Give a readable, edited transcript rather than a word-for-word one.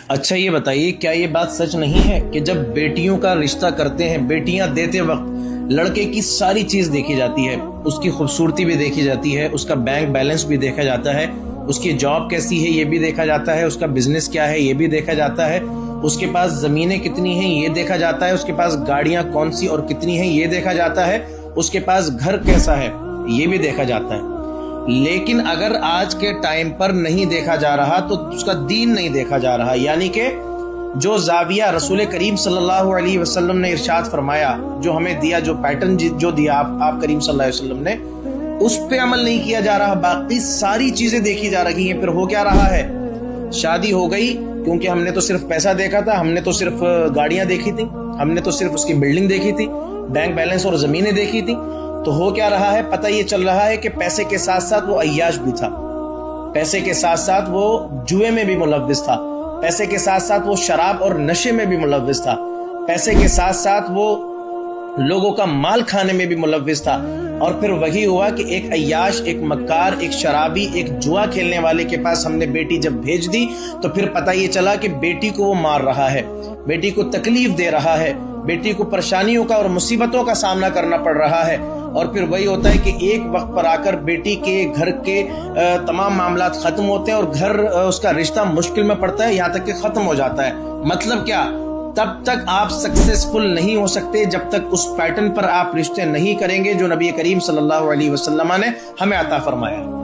اچھا یہ بتائیے، کیا یہ بات سچ نہیں ہے کہ جب بیٹیوں کا رشتہ کرتے ہیں، بیٹیاں دیتے وقت لڑکے کی ساری چیز دیکھی جاتی ہے، اس کی خوبصورتی بھی دیکھی جاتی ہے، اس کا بینک بیلنس بھی دیکھا جاتا ہے، اس کی جاب کیسی ہے یہ بھی دیکھا جاتا ہے، اس کا بزنس کیا ہے یہ بھی دیکھا جاتا ہے، اس کے پاس زمینیں کتنی ہیں یہ دیکھا جاتا ہے، اس کے پاس گاڑیاں کون سی اور کتنی ہیں یہ دیکھا جاتا ہے، اس کے پاس گھر کیسا ہے یہ بھی دیکھا جاتا ہے۔ لیکن اگر آج کے ٹائم پر نہیں دیکھا جا رہا تو اس کا دین نہیں دیکھا جا رہا، یعنی کہ جو زاویہ رسول کریم صلی اللہ علیہ وسلم نے ارشاد فرمایا، جو ہمیں دیا، جو پیٹرن جو دیا آپ کریم صلی اللہ علیہ وسلم نے، اس پہ عمل نہیں کیا جا رہا، باقی ساری چیزیں دیکھی جا رہی ہیں۔ پھر ہو کیا رہا ہے؟ شادی ہو گئی کیونکہ ہم نے تو صرف پیسہ دیکھا تھا، ہم نے تو صرف گاڑیاں دیکھی تھی، ہم نے تو صرف اس کی بلڈنگ دیکھی تھی، بینک بیلنس اور زمینیں دیکھی تھی، تو ہو کیا رہا ہے؟ پتہ یہ چل رہا ہے کہ پیسے کے ساتھ ساتھ وہ عیاش بھی تھا، پیسے کے ساتھ ساتھ وہ جوئے میں بھی ملوث تھا، پیسے کے ساتھ ساتھ وہ شراب اور نشے میں بھی ملوث تھا، پیسے کے ساتھ ساتھ وہ لوگوں کا مال کھانے میں بھی ملوث تھا۔ اور پھر وہی ہوا کہ ایک عیاش، ایک مکار، ایک شرابی، ایک جوا کھیلنے والے کے پاس ہم نے بیٹی جب بھیج دی تو پھر پتہ یہ چلا کہ بیٹی کو وہ مار رہا ہے، بیٹی کو تکلیف دے رہا ہے، بیٹی کو پریشانیوں کا اور مصیبتوں کا سامنا کرنا پڑ رہا ہے۔ اور پھر وہی ہوتا ہے کہ ایک وقت پر آ کر بیٹی کے گھر کے تمام معاملات ختم ہوتے ہیں اور گھر، اس کا رشتہ مشکل میں پڑتا ہے، یہاں تک کہ ختم ہو جاتا ہے۔ مطلب کیا؟ تب تک آپ سکسیسفل نہیں ہو سکتے جب تک اس پیٹرن پر آپ رشتے نہیں کریں گے جو نبی کریم صلی اللہ علیہ وسلم نے ہمیں عطا فرمایا ہے۔